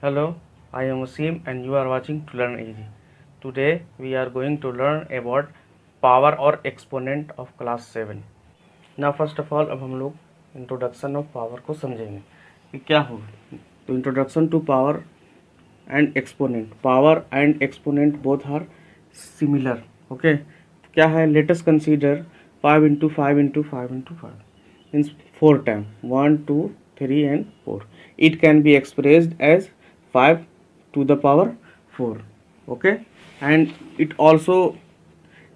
Hello, I am Asim and you are watching to learn easy. Today we are going to learn about power or exponent of class 7. Now first of all अब हम लोग introduction of power को समझेंगे कि क्या होगा. तो introduction to power and exponent. Power and exponent both are similar. Okay, क्या है? Let us consider 5 into 5 into 5 into 5 means 4 times 1 2 3 and 4. It can be expressed as 5 to the power 4. Okay, and it also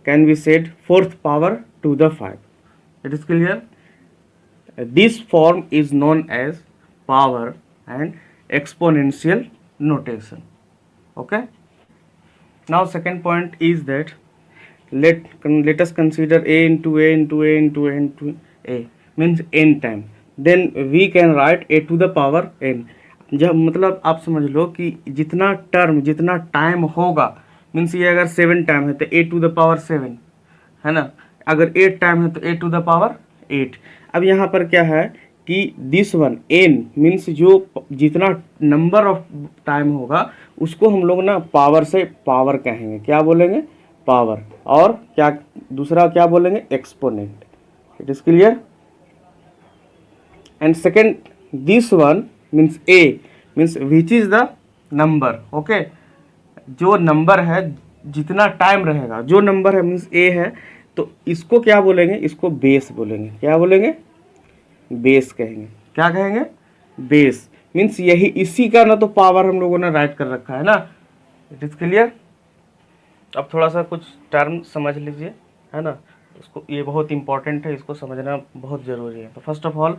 can be said fourth power to the 5. It is clear. This form is known as power and exponential notation. Okay, now second point is that let us consider a into a into a into a into a means n time. Then we can write a to the power n. जब मतलब आप समझ लो कि जितना term जितना time होगा, means ये अगर 7 टाइम है तो a टू द पावर 7 है ना. अगर 8 टाइम है तो a टू द पावर 8. अब यहाँ पर क्या है कि दिस वन n मीन्स जो जितना नंबर ऑफ टाइम होगा उसको हम लोग ना पावर से पावर कहेंगे. क्या बोलेंगे? पावर. और क्या दूसरा क्या बोलेंगे? Exponent. It is clear. And second this one means a means which is the number. Okay, जो नंबर है जितना टाइम रहेगा जो नंबर है मीन्स a है, तो इसको क्या बोलेंगे? इसको बेस बोलेंगे. क्या बोलेंगे? बेस कहेंगे. क्या कहेंगे? बेस मीन्स यही इसी का ना तो पावर हम लोगों ने राइट कर रखा है ना. It is clear. अब थोड़ा सा कुछ टर्म समझ लीजिए, है ना. इसको ये बहुत इंपॉर्टेंट है, इसको समझना बहुत ज़रूरी है. तो फर्स्ट ऑफ ऑल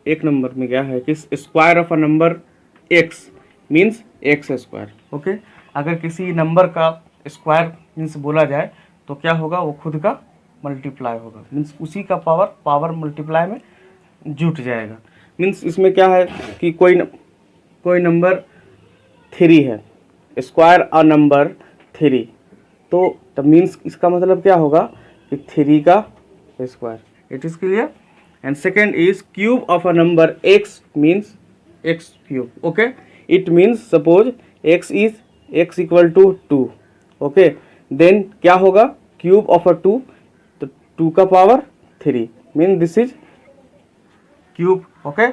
एक नंबर में क्या है कि square of a number x means x square. Okay, अगर किसी नंबर का स्क्वायर मीन्स बोला जाए तो क्या होगा? वो खुद का मल्टीप्लाई होगा. मीन्स उसी का पावर मल्टीप्लाई में जुट जाएगा. मीन्स इसमें क्या है कि कोई नंबर 3 है, स्क्वायर अ नंबर 3, तो तब मीन्स इसका मतलब क्या होगा कि 3 का square. It is clear. And second is cube of a number x means x cube. Okay, it means suppose x equal to 2. Okay, then क्या होगा? cube of a 2, तो 2 का power 3 means this is cube. Okay,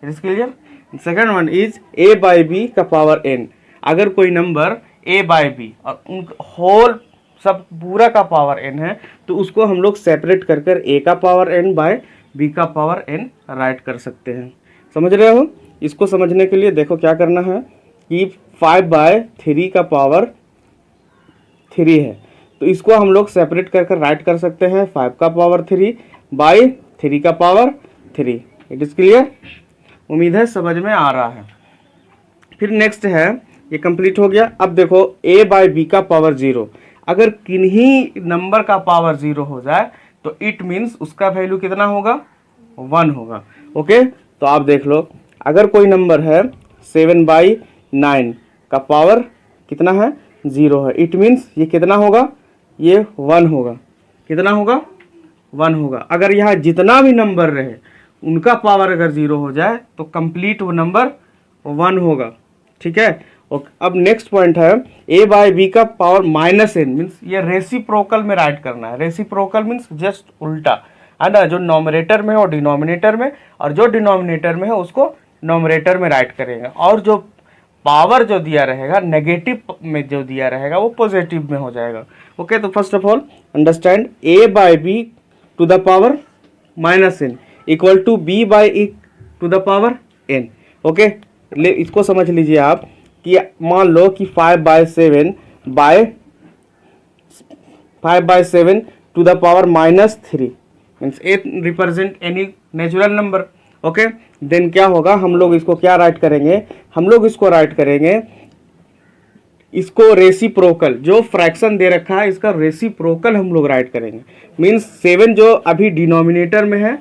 it is clear. Second one is a by b का power n. अगर कोई number a by b और उन whole सब पूरा का पावर n है तो उसको हम लोग सेपरेट कर a का पावर n बाय b का पावर n राइट कर सकते हैं. समझ रहे हो? इसको समझने के लिए देखो क्या करना है कि 5/3 का पावर 3 है, तो इसको हम लोग सेपरेट कर राइट कर सकते हैं 5 का पावर 3 बाई 3 का पावर 3. It is clear. उम्मीद है समझ में आ रहा है. फिर नेक्स्ट है, ये कंप्लीट हो गया. अब देखो a बाई बी का पावर 0. अगर किन्हीं नंबर का पावर 0 हो जाए तो इट मीन्स उसका वैल्यू कितना होगा? 1 होगा. ओके, तो आप देख लो अगर कोई नंबर है 7/9 का पावर कितना है? 0 है. इट मीन्स ये कितना होगा? ये 1 होगा. कितना होगा? 1 होगा. अगर यहाँ जितना भी नंबर रहे उनका पावर अगर 0 हो जाए तो कंप्लीट वो नंबर 1 होगा. ठीक है. अब नेक्स्ट पॉइंट है a बाई बी का पावर -n मीन्स ये रेसिप्रोकल में राइट करना है. रेसिप्रोकल मीन्स जस्ट उल्टा है ना. जो नॉमिनेटर में है वो डिनोमिनेटर में, और जो डिनोमिनेटर में है उसको नॉमिनेटर में राइट करेगा. और जो पावर जो दिया रहेगा नेगेटिव में जो दिया रहेगा वो पॉजिटिव में हो जाएगा. ओके, तो first of all understand a by b to the power -n equal to b by e to the power n. Okay, इसको समझ लीजिए आप कि मान लो कि 5/7 to the power -3 means a represent any natural number. Okay, then क्या होगा? हम लोग इसको क्या राइट करेंगे? हम लोग इसको राइट करेंगे इसको रेसिप्रोकल. जो फ्रैक्शन दे रखा है इसका रेसिप्रोकल हम लोग राइट करेंगे. मीन्स 7 जो अभी डिनोमिनेटर में है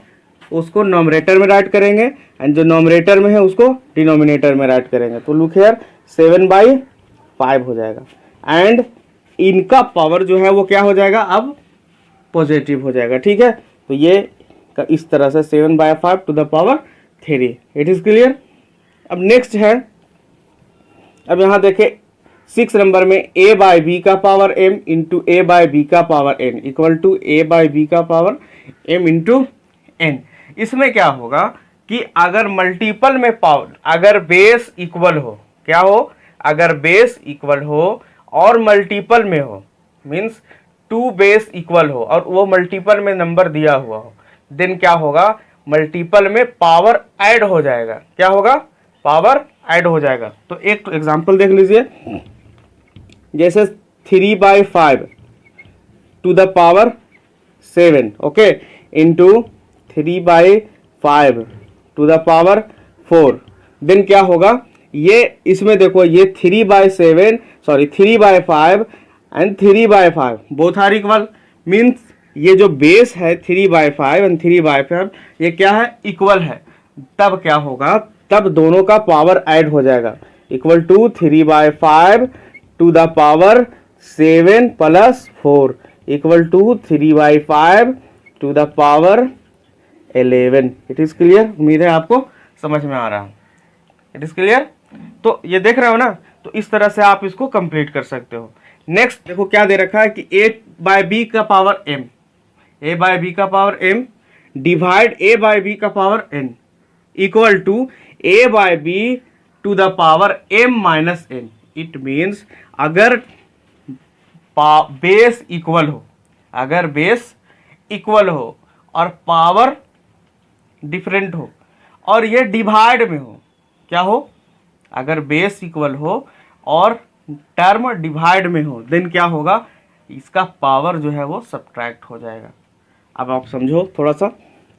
उसको नॉमिनेटर में राइट करेंगे, एंड जो नॉमिनेटर में है उसको डिनोमिनेटर में राइट करेंगे. तो लुक हियर 7/5 हो जाएगा. एंड इनका पावर जो है वो क्या हो जाएगा? अब पॉजिटिव हो जाएगा. ठीक है, तो ये इस तरह से 7/5 to the power 3. It is clear. अब नेक्स्ट है अब यहाँ देखें 6 नंबर में a बाई बी का power m into a by b का power n equal to a by b का पावर m इंटू n। इसमें क्या होगा कि अगर मल्टीपल में पावर, अगर बेस इक्वल हो, क्या हो, अगर बेस इक्वल हो और मल्टीपल में हो, मीन्स 2 बेस इक्वल हो और वो मल्टीपल में नंबर दिया हुआ हो, देन क्या होगा, मल्टीपल में पावर ऐड हो जाएगा। क्या होगा, पावर ऐड हो जाएगा। तो एक एग्जांपल देख लीजिए, जैसे 3/5 to the power 7, okay, into 3/5 to the power 4, then क्या होगा, ये इसमें देखो ये 3/5 and 3/5 both are equal, means ये जो बेस है 3/5 एंड 3/5 ये क्या है, इक्वल है। तब क्या होगा, तब दोनों का पावर ऐड हो जाएगा, equal to 3/5 to the power 7 plus 4 equal to 3/5 to the power 11। It is clear? उम्मीद है आपको समझ में आ रहा है। It is clear? तो ये देख रहे हो ना, तो इस तरह से आप इसको कंप्लीट कर सकते हो। नेक्स्ट देखो क्या दे रखा है कि a बाई बी का power m, a by b का power m divide a by b का power n equal to a by b to the power m minus n। It means अगर बेस इक्वल हो, अगर base equal हो और power different हो और ये डिवाइड में हो, क्या हो, अगर बेस इक्वल हो और टर्म डिवाइड में हो, देन क्या होगा, इसका पावर जो है वो सब्ट्रैक्ट हो जाएगा। अब आप समझो थोड़ा सा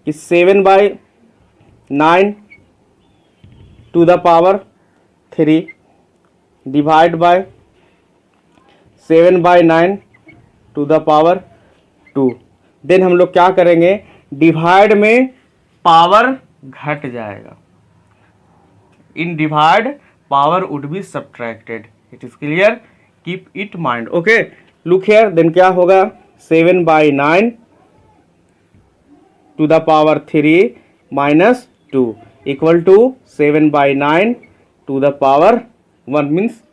कि 7/9 to the power 3 divide by 7/9 to the power 2, then हम लोग क्या करेंगे, डिवाइड में पावर घट जाएगा, in divide power would be subtracted. It is clear? Keep it mind. Okay, look here, then क्या होगा, 7/9 to the power 3 minus 2 equal to 7/9 to the power 1, means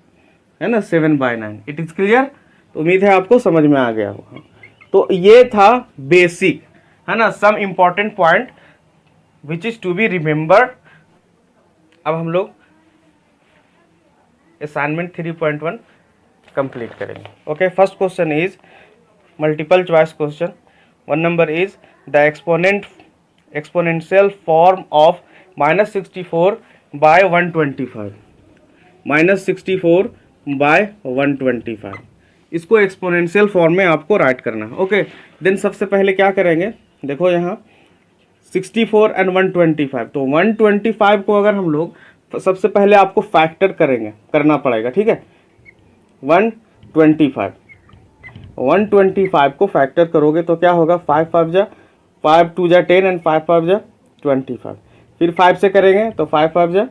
है ना 7/9। It is clear? तो उम्मीद है आपको समझ में आ गया होगा। तो ये था बेसिक, है ना, some important point which is to be remembered. अब हम लोग असाइनमेंट 3.1 कंप्लीट करेंगे। Okay, first question is multiple choice question. 1 number is the exponential form of -64/125, -64/125, इसको एक्सपोनेंशियल फॉर्म में आपको राइट करना है। ओके, देन सबसे पहले क्या करेंगे, देखो यहाँ 64 एंड 125, तो 125 को अगर हम लोग सबसे पहले आपको फैक्टर करना पड़ेगा, ठीक है। 125 को फैक्टर करोगे तो क्या होगा, 5 2 10 एंड 5 5 25, फिर 5 से करेंगे तो 5 5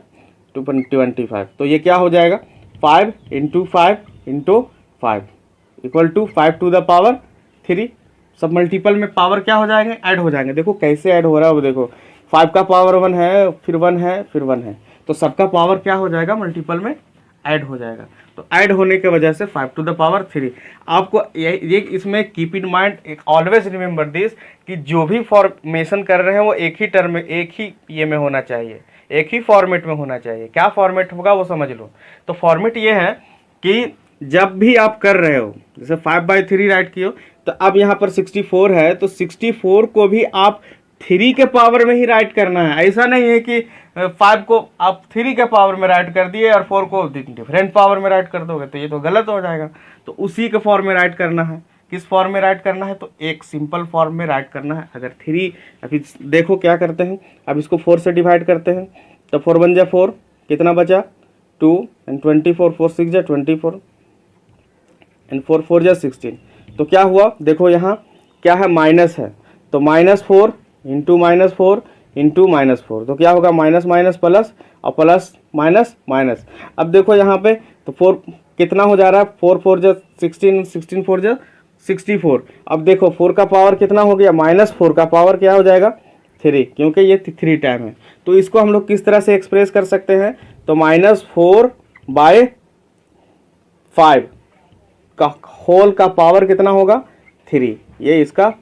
25, तो ये क्या हो जाएगा, 5 into 5 into 5 equal to 5 to the power 3। सब मल्टीपल में पावर क्या हो जाएंगे, ऐड हो जाएंगे। देखो कैसे ऐड हो रहा है वो, देखो 5 का पावर 1 है, फिर 1 है, फिर 1 है, तो सबका पावर क्या हो जाएगा, मल्टीपल में ऐड हो जाएगा। तो ऐड होने के वजह से 5 टू द पावर 3। आपको ये इसमें keep in mind, always remember this, कि जो भी फॉर्मेशन कर रहे हैं वो एक ही टर्म में, एक ही ये में होना चाहिए, एक ही फॉर्मेट में होना चाहिए। क्या फॉर्मेट होगा वो समझ लो। तो फॉर्मेट ये है कि जब भी आप कर रहे हो, जैसे 5/3 राइट किए हो, तो अब यहाँ पर 64 है, तो 64 को भी आप 3 के पावर में ही राइट करना है। ऐसा नहीं है कि 5 को आप 3 के पावर में राइट कर दिए और 4 को डिफरेंट पावर में राइट कर दोगे, तो ये तो गलत हो जाएगा। तो उसी के फॉर्म में राइट करना है। किस फॉर्म में राइट करना है, तो एक सिंपल फॉर्म में राइट करना है। अगर 3, अभी देखो क्या करते हैं, अब इसको 4 से डिवाइड करते हैं, तो 4 1 जा 4, कितना बचा 2 एंड 24, 4 6 जा 24 एंड 4 4 जा 16। तो क्या हुआ, देखो यहाँ क्या है, माइनस है, तो -4 इंटू -4 इंटू -4, तो क्या होगा, माइनस माइनस प्लस और प्लस माइनस माइनस। अब देखो यहाँ पे तो 4 कितना हो जा रहा है, 4 4 जा 16, 16 4 जा 64। अब देखो 4 का पावर कितना हो गया, -4 का पावर क्या हो जाएगा 3, क्योंकि ये 3 टाइम है। तो इसको हम लोग किस तरह से एक्सप्रेस कर सकते हैं, तो -4/3 5 का होल का पावर कितना होगा 3, ये इसका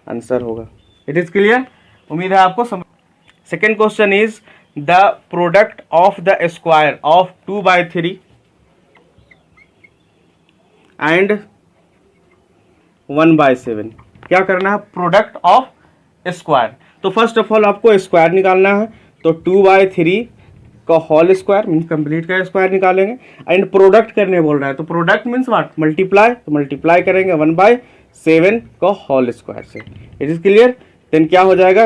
आंसर होगा। इट इज क्लियर, उम्मीद है आपको समझ। Second question is the product of the square of 2/3 and 1/7। क्या करना है, प्रोडक्ट ऑफ स्क्वायर। तो फर्स्ट ऑफ ऑल आपको स्क्वायर निकालना है, तो 2/3 का होल स्क्वायर मीन्स कंप्लीट का स्क्वायर निकालेंगे, एंड प्रोडक्ट करने बोल रहा है, तो प्रोडक्ट मीन्स व्हाट, मल्टीप्लाई, तो मल्टीप्लाई करेंगे 1/7 का होल स्क्वायर से। It is clear. देन क्या हो जाएगा,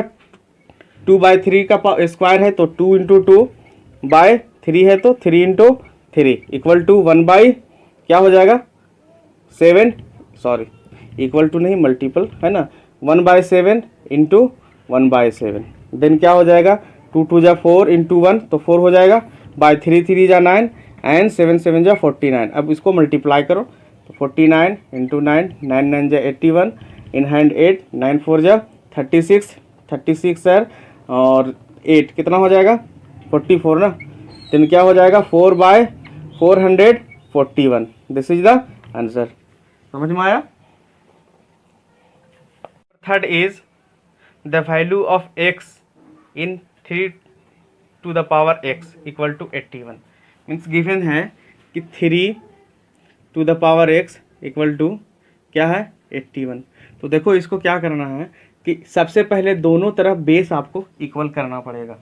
2/3 का स्क्वायर है तो 2 इंटू 2/3 है तो 3 इंटू 3 इक्वल टू 1 क्या हो जाएगा 7, सॉरी इक्वल टू नहीं मल्टीपल है ना, 1/7 इंटू 1/7। देन क्या हो जाएगा, 2 2 जा 4 इंटू 1 तो 4 हो जाएगा, बाय 3 3 जा 9 एंड 7 7 जा 49। अब इसको मल्टीप्लाई करो तो 49 इंटू 9, 9 9 जा 81 इन हैंड 8, 9 4 जा 36, 36 सर और 8 कितना हो जाएगा 44 ना। देन क्या हो जाएगा 4/441। This is the answer. समझ में आया। Third is the value of x in 3 to the power x equal to 81। Means given है कि 3 to the power x equal to क्या है 81। तो देखो इसको क्या करना है कि सबसे पहले दोनों तरफ बेस आपको इक्वल करना पड़ेगा,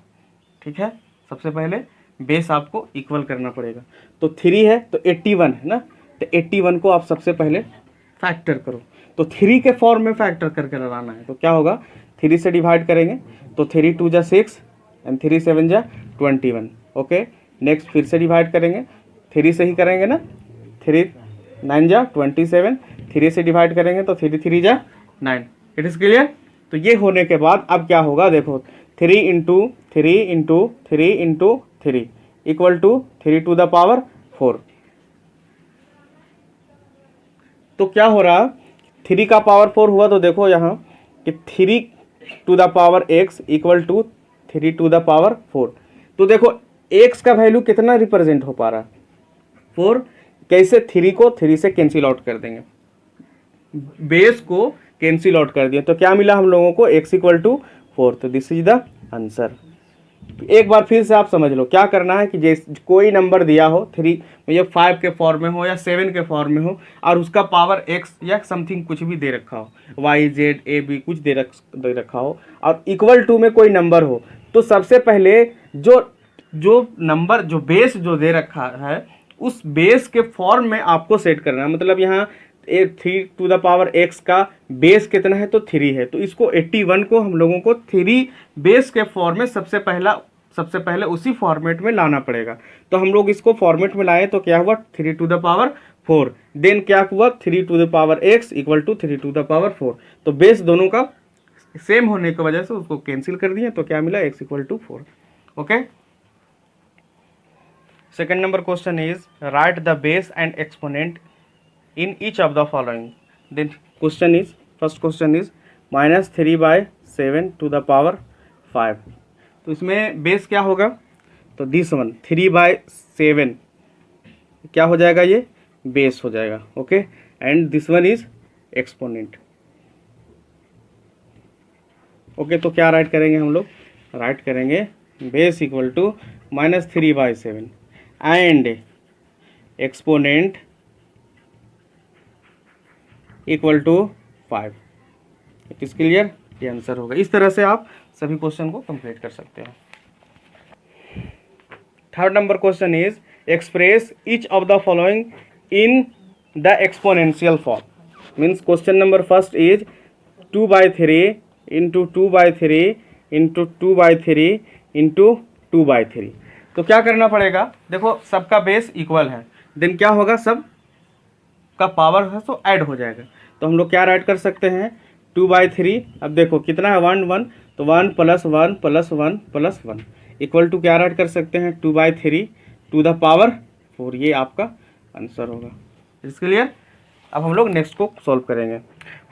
ठीक है। सबसे पहले बेस आपको इक्वल करना पड़ेगा। तो 3 है तो 81 है ना, तो 81 को आप सबसे पहले फैक्टर करो, तो 3 के फॉर्म में फैक्टर करके लगाना है। तो क्या होगा 3 से डिवाइड करेंगे तो 3 2 जा 6 एंड 3 7 जा 21। ओके, नेक्स्ट फिर से डिवाइड करेंगे, 3 से ही करेंगे ना, 3 9 जा 27, 3 से डिवाइड करेंगे तो 3 3 जा 9। It is clear. तो ये होने के बाद अब क्या होगा देखो, 3 into 3 into 3 into 3 equal to 3 to the power 4। तो क्या हो रहा, 3 का पावर 4 हुआ तो देखो यहाँ कि 3 to the power x equal to 3 to the power 4। तो देखो x का वैल्यू कितना रिप्रेजेंट हो पा रहा है 4। कैसे, 3 को 3 से कैंसिल आउट कर देंगे, बेस को कैंसिल आउट कर दिया तो क्या मिला हम लोगों को x इक्वल टू 4। तो दिस इज द आंसर। एक बार फिर से आप समझ लो क्या करना है कि जैसे कोई नंबर दिया हो 3 या 5 के फॉर्म में हो या 7 के फॉर्म में हो और उसका पावर x या समथिंग कुछ भी दे रखा हो, y z a b कुछ दे रखा हो और इक्वल टू में कोई नंबर हो, तो सबसे पहले जो नंबर जो बेस जो दे रखा है उस बेस के फॉर्म में आपको सेट करना है। मतलब यहाँ 3 टू द पावर x का बेस कितना है तो 3 है, तो इसको 81 को हम लोगों को 3 बेस के फॉर्म में सबसे पहले उसी फॉर्मेट में लाना पड़ेगा। तो हम लोग इसको फॉर्मेट में लाए तो क्या हुआ 3 टू द पावर 4। देन क्या हुआ 3 to the power x equal to 3 to the power 4। तो बेस दोनों का सेम होने की वजह से उसको कैंसिल कर दिए तो क्या मिला x equal to 4। Okay, second number question is write the base and exponent in each of the following। then question is first question is -3/7 to the power 5। तो इसमें बेस क्या होगा तो दिस वन 3/7 क्या हो जाएगा, ये बेस हो जाएगा। Okay, and this one is exponent. Okay, तो क्या राइट करेंगे हम लोग, राइट करेंगे base equal to -3/7 and exponent equal to 5। It is clear, ये आंसर होगा। इस तरह से आप सभी क्वेश्चन को कंप्लीट कर सकते हैं। Third number question is express each of the following in the exponential form. Means question number first is 2/3 into 2/3 into 2/3 into 2/3। तो क्या करना पड़ेगा, देखो सबका बेस इक्वल है, देन क्या होगा सब का पावर है तो ऐड हो जाएगा। तो हम लोग क्या राइट कर सकते हैं 2/3। अब देखो कितना है 1 1, तो 1 + 1 + 1 + 1 इक्वल टू क्या राइट कर सकते हैं 2/3 टू द पावर 4। ये आपका आंसर होगा। Is clear. अब हम लोग नेक्स्ट को सॉल्व करेंगे।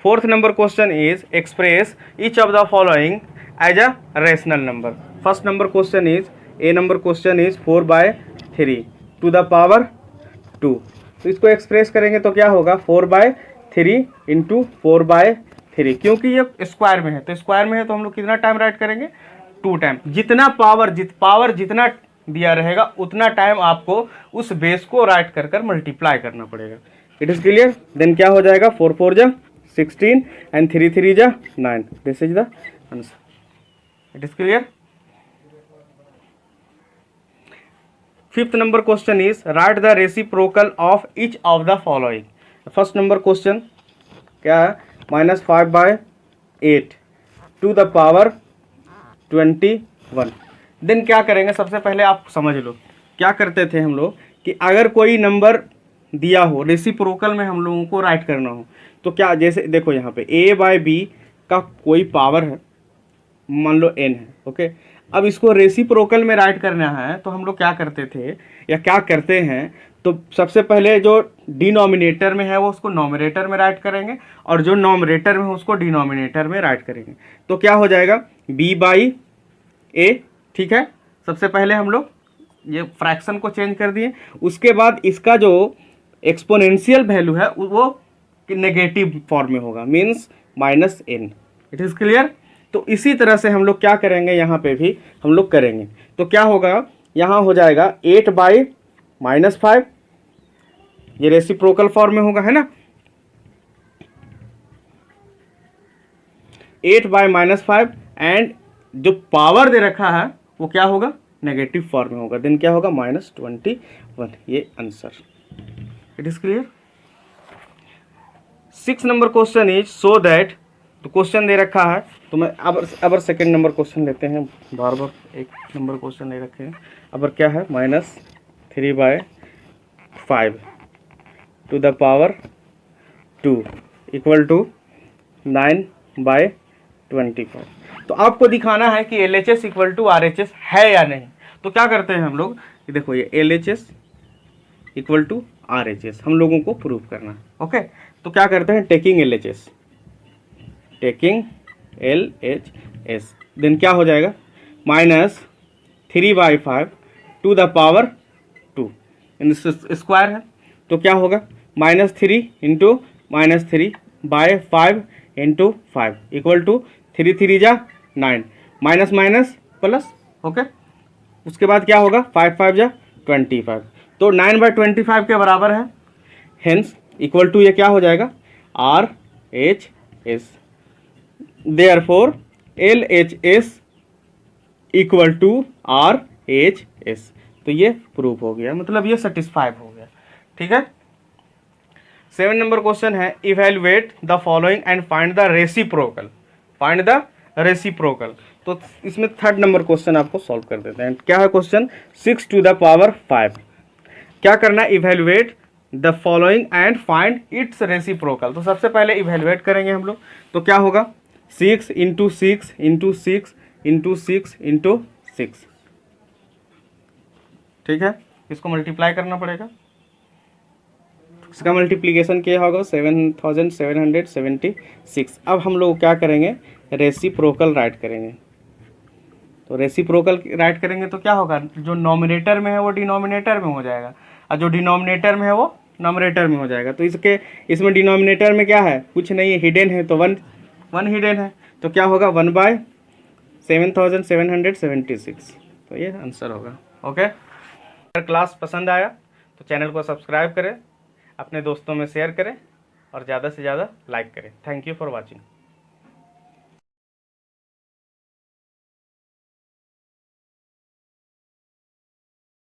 Fourth number question is express each of the following as a rational number. First number question is a number question is 4/3 to the power 2। तो इसको एक्सप्रेस करेंगे तो क्या होगा 4/3 इंटू 4/3, क्योंकि ये स्क्वायर में है, तो स्क्वायर में है तो हम लोग कितना टाइम राइट करेंगे 2 टाइम। जितना पावर जितना दिया रहेगा उतना टाइम आपको उस बेस को राइट कर मल्टीप्लाई करना पड़ेगा। It is clear. देन क्या हो जाएगा 4 4 जा 16 एंड 3 3 जा 9। This is the answer. It is clear. Fifth number question is write the reciprocal of each of the following. First number question क्या है -5/8 टू द पावर 21। देन क्या करेंगे, सबसे पहले आप समझ लो क्या करते थे हम लोग कि अगर कोई नंबर दिया हो रेसिप्रोकल में हम लोगों को राइट करना हो तो क्या, जैसे देखो यहाँ पे a/b का कोई पावर है, मान लो n है, ओके। अब इसको रेसिप्रोकल में राइट करना है तो हम लोग क्या करते थे या क्या करते हैं, तो सबसे पहले जो डिनोमिनेटर में है वो उसको नॉमिनेटर में राइट करेंगे और जो नॉमिनेटर में है उसको डिनोमिनेटर में राइट करेंगे। तो क्या हो जाएगा b/a, ठीक है। सबसे पहले हम लोग ये फ्रैक्शन को चेंज कर दिए, उसके बाद इसका जो एक्सपोनेंशियल वैल्यू है वो नेगेटिव फॉर्म में होगा, means -n। It is clear. तो इसी तरह से हम लोग क्या करेंगे, यहाँ पे भी हम लोग करेंगे। तो क्या होगा, यहाँ हो जाएगा 8/-5, ये रेसिप्रोकल फॉर्म में होगा, है ना। 8/-5 एंड जो पावर दे रखा है वो क्या होगा, नेगेटिव फॉर्म में होगा। देन क्या होगा -21, ये answer. It is clear. 6 number question is so that, तो क्वेश्चन दे रखा है तो मैं अब सेकेंड नंबर क्वेश्चन लेते हैं, बार बार एक नंबर क्वेश्चन दे रखे हैं। अब क्या है -3/5 to the power 2 equal to 9/25। तो आपको दिखाना है कि LHS इक्वल टू RHS है या नहीं। तो क्या करते हैं हम लोग, देखो ये LHS इक्वल टू RHS हम लोगों को प्रूव करना है, ओके। तो क्या करते हैं, टेकिंग LHS, देन क्या हो जाएगा -3/5 टू द पावर 2, स्क्वायर है तो क्या होगा -3 इंटू -3/5 इंटू 5 इक्वल टू 3 3 जा 9, माइनस माइनस प्लस, ओके। उसके बाद क्या होगा 5 5 जा 25, तो 9/25 के बराबर है, हेंस इक्वल टू ये क्या हो जाएगा RHS। Therefore LHS equal to RHS। तो ये प्रूफ हो गया, मतलब ये सेटिस्फाइड हो गया, ठीक है। 7 नंबर क्वेश्चन है evaluate the following and find the reciprocal. तो इसमें 3rd नंबर क्वेश्चन आपको सॉल्व कर देते हैं। क्या है क्वेश्चन 6 टू द पावर 5, क्या करना है evaluate the following and find its reciprocal. तो सबसे पहले इवेलुएट करेंगे हम लोग, तो क्या होगा 6 इंटू 6 इंटू 6 इंटू 6 इंटू 6, ठीक है। इसको मल्टीप्लाई करना पड़ेगा, इसका मल्टीप्लिकेशन क्या होगा 7776। अब हम लोग क्या करेंगे, रेसिप्रोकल राइट करेंगे। तो रेसिप्रोकल राइट करेंगे तो क्या होगा, जो नॉमिनेटर में है वो डिनोमिनेटर में हो जाएगा और जो डिनोमिनेटर में है वो नॉमिनेटर में हो जाएगा। तो इसमें डिनोमिनेटर में क्या है, कुछ नहीं है, हिडन है, तो वन हिडन है, तो क्या होगा 1/7776। तो ये आंसर होगा, ओके। अगर क्लास पसंद आया तो चैनल को सब्सक्राइब करें, अपने दोस्तों में शेयर करें और ज़्यादा से ज़्यादा लाइक करें। Thank you for watching.